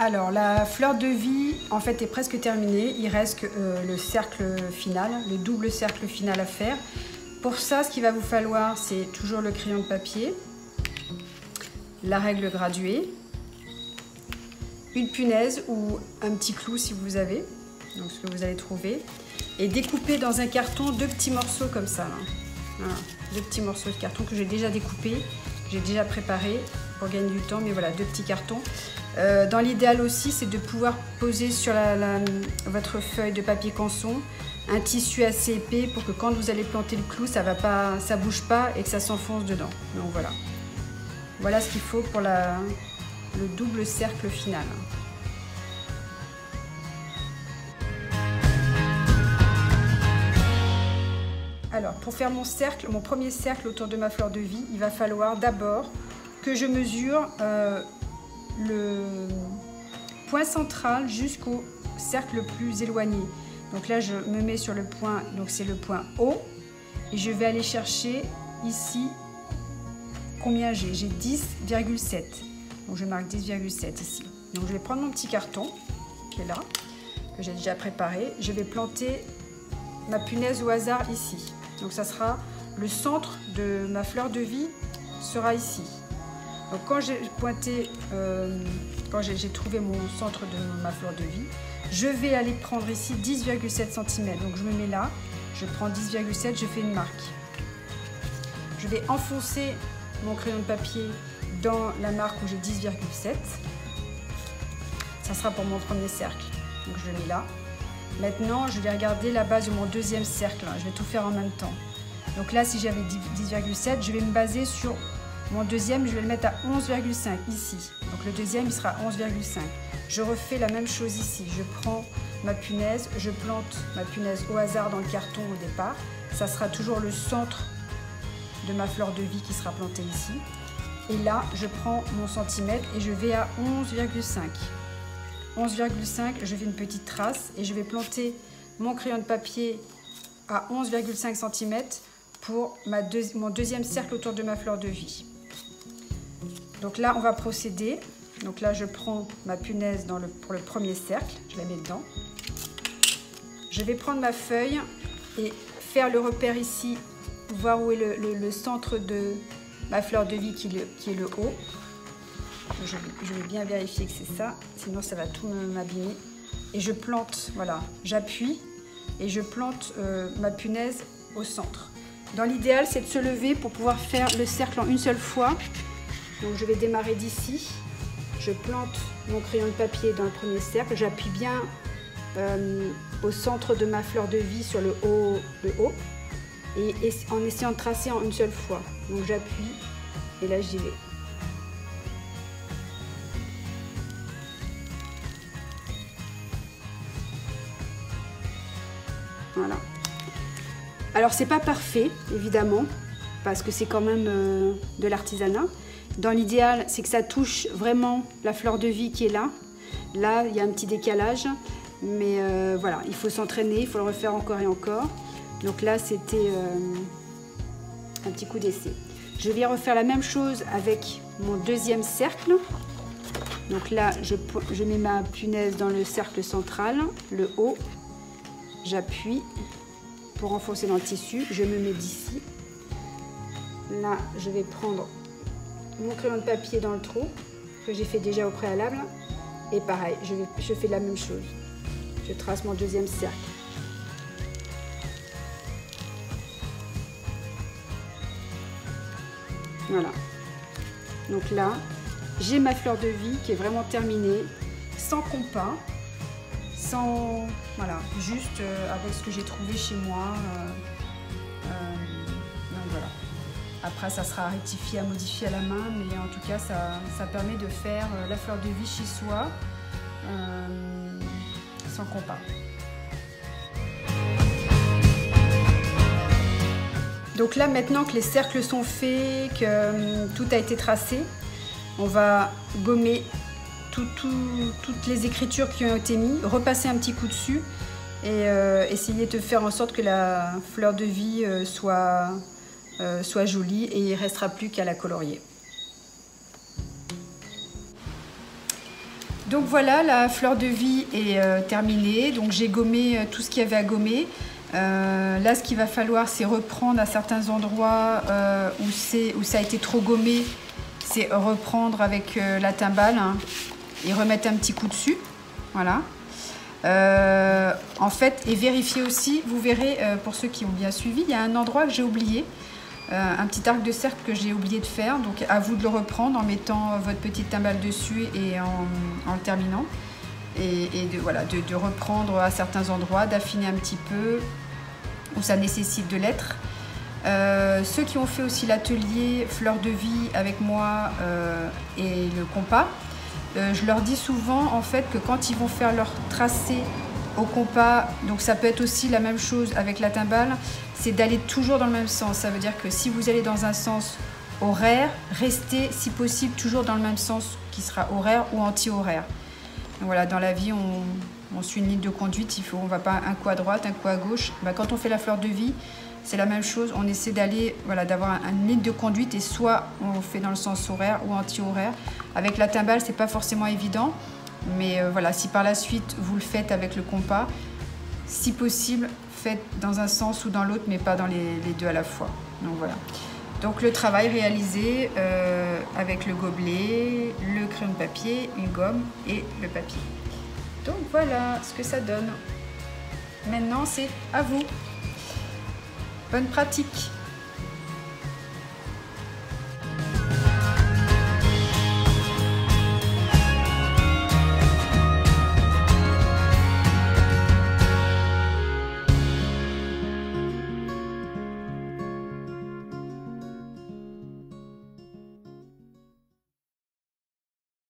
Alors la fleur de vie en fait est presque terminée, il reste que, le cercle final, le double cercle final à faire. Pour ça, ce qu'il va vous falloir, c'est toujours le crayon de papier, la règle graduée, une punaise ou un petit clou si vous avez, donc ce que vous allez trouver, et découper dans un carton 2 petits morceaux comme ça. Là. Voilà, 2 petits morceaux de carton que j'ai déjà découpés, que j'ai déjà préparés pour gagner du temps, mais voilà, 2 petits cartons. Dans l'idéal aussi, c'est de pouvoir poser sur votre feuille de papier canson un tissu assez épais pour que quand vous allez planter le clou, ça bouge pas et que ça s'enfonce dedans. Donc voilà. Voilà ce qu'il faut pour le double cercle final. Alors, pour faire mon premier cercle autour de ma fleur de vie, il va falloir d'abord que je mesure le point central jusqu'au cercle le plus éloigné. Donc là, je me mets sur le point, donc c'est le point haut, et je vais aller chercher ici combien j'ai. J'ai 10,7. Donc je marque 10,7 ici. Donc je vais prendre mon petit carton qui est là, que j'ai déjà préparé. Je vais planter ma punaise au hasard ici. Donc ça sera le centre de ma fleur de vie sera ici. Donc quand j'ai pointé, quand j'ai trouvé mon centre de ma fleur de vie, je vais aller prendre ici 10,7 cm. Donc je me mets là, je prends 10,7, je fais une marque. Je vais enfoncer mon crayon de papier dans la marque où j'ai 10,7. Ça sera pour mon premier cercle. Donc je le mets là. Maintenant, je vais regarder la base de mon deuxième cercle. Je vais tout faire en même temps. Donc là, si j'avais 10,7, je vais me baser sur mon deuxième. Je vais le mettre à 11,5 ici. Donc le deuxième, il sera 11,5. Je refais la même chose ici. Je prends ma punaise, je plante ma punaise au hasard dans le carton au départ. Ça sera toujours le centre de ma fleur de vie qui sera plantée ici. Et là, je prends mon centimètre et je vais à 11,5. 11,5, je fais une petite trace et je vais planter mon crayon de papier à 11,5 cm pour mon deuxième cercle autour de ma fleur de vie. Donc là, on va procéder. Donc là, je prends ma punaise pour le premier cercle, je la mets dedans. Je vais prendre ma feuille et faire le repère ici, voir où est le centre de ma fleur de vie qui est le haut. Je vais bien vérifier que c'est ça, sinon ça va tout m'abîmer. Et je plante, voilà, j'appuie et je plante ma punaise au centre. Dans l'idéal, c'est de se lever pour pouvoir faire le cercle en une seule fois. Donc je vais démarrer d'ici. Je plante mon crayon de papier dans le premier cercle. J'appuie bien au centre de ma fleur de vie sur le haut, et en essayant de tracer en une seule fois. Donc j'appuie et là j'y vais. Voilà. Alors c'est pas parfait évidemment parce que c'est quand même de l'artisanat. Dans l'idéal, c'est que ça touche vraiment la fleur de vie qui est là. Là, il y a un petit décalage, mais voilà, il faut s'entraîner, il faut le refaire encore et encore. Donc là, c'était un petit coup d'essai. Je vais refaire la même chose avec mon deuxième cercle. Donc là, je mets ma punaise dans le cercle central, le haut. J'appuie pour enfoncer dans le tissu. Je me mets d'ici. Là, je vais prendre mon crayon de papier dans le trou que j'ai fait déjà au préalable. Et pareil, je fais la même chose. Je trace mon deuxième cercle. Voilà. Donc là, j'ai ma fleur de vie qui est vraiment terminée, sans compas, voilà, juste avec ce que j'ai trouvé chez moi. Donc voilà. Après, ça sera rectifié, à modifier à la main, mais en tout cas, ça permet de faire la fleur de vie chez soi, sans compas. Donc là, maintenant que les cercles sont faits, que tout a été tracé, on va gommer toutes les écritures qui ont été mises, repasser un petit coup dessus et essayer de faire en sorte que la fleur de vie soit jolie et il ne restera plus qu'à la colorier. Donc voilà, la fleur de vie est terminée. Donc j'ai gommé tout ce qu'il y avait à gommer. Là, ce qu'il va falloir, c'est reprendre à certains endroits où ça a été trop gommé. C'est reprendre avec la timbale, hein, et remettre un petit coup dessus. Voilà. En fait, et vérifier aussi, vous verrez, pour ceux qui ont bien suivi, il y a un endroit que j'ai oublié. Un petit arc de cercle que j'ai oublié de faire, donc à vous de le reprendre en mettant votre petite timbale dessus et en le terminant, et de reprendre à certains endroits, d'affiner un petit peu où ça nécessite de l'être. Ceux qui ont fait aussi l'atelier fleur de vie avec moi et le compas, je leur dis souvent en fait que quand ils vont faire leur tracé au compas, donc ça peut être aussi la même chose avec la timbale, c'est d'aller toujours dans le même sens. Ça veut dire que si vous allez dans un sens horaire, restez si possible toujours dans le même sens qui sera horaire ou anti-horaire. Voilà, dans la vie on suit une ligne de conduite, on ne va pas un coup à droite, un coup à gauche. Quand on fait la fleur de vie, c'est la même chose, on essaie d'aller, d'avoir une ligne de conduite, et soit on fait dans le sens horaire ou anti-horaire. Avec la timbale, c'est pas forcément évident. Mais si par la suite vous le faites avec le compas, si possible, faites dans un sens ou dans l'autre, mais pas dans les deux à la fois. Donc voilà. Donc le travail réalisé avec le gobelet, le crayon de papier, une gomme et le papier. Donc voilà ce que ça donne. Maintenant, c'est à vous. Bonne pratique!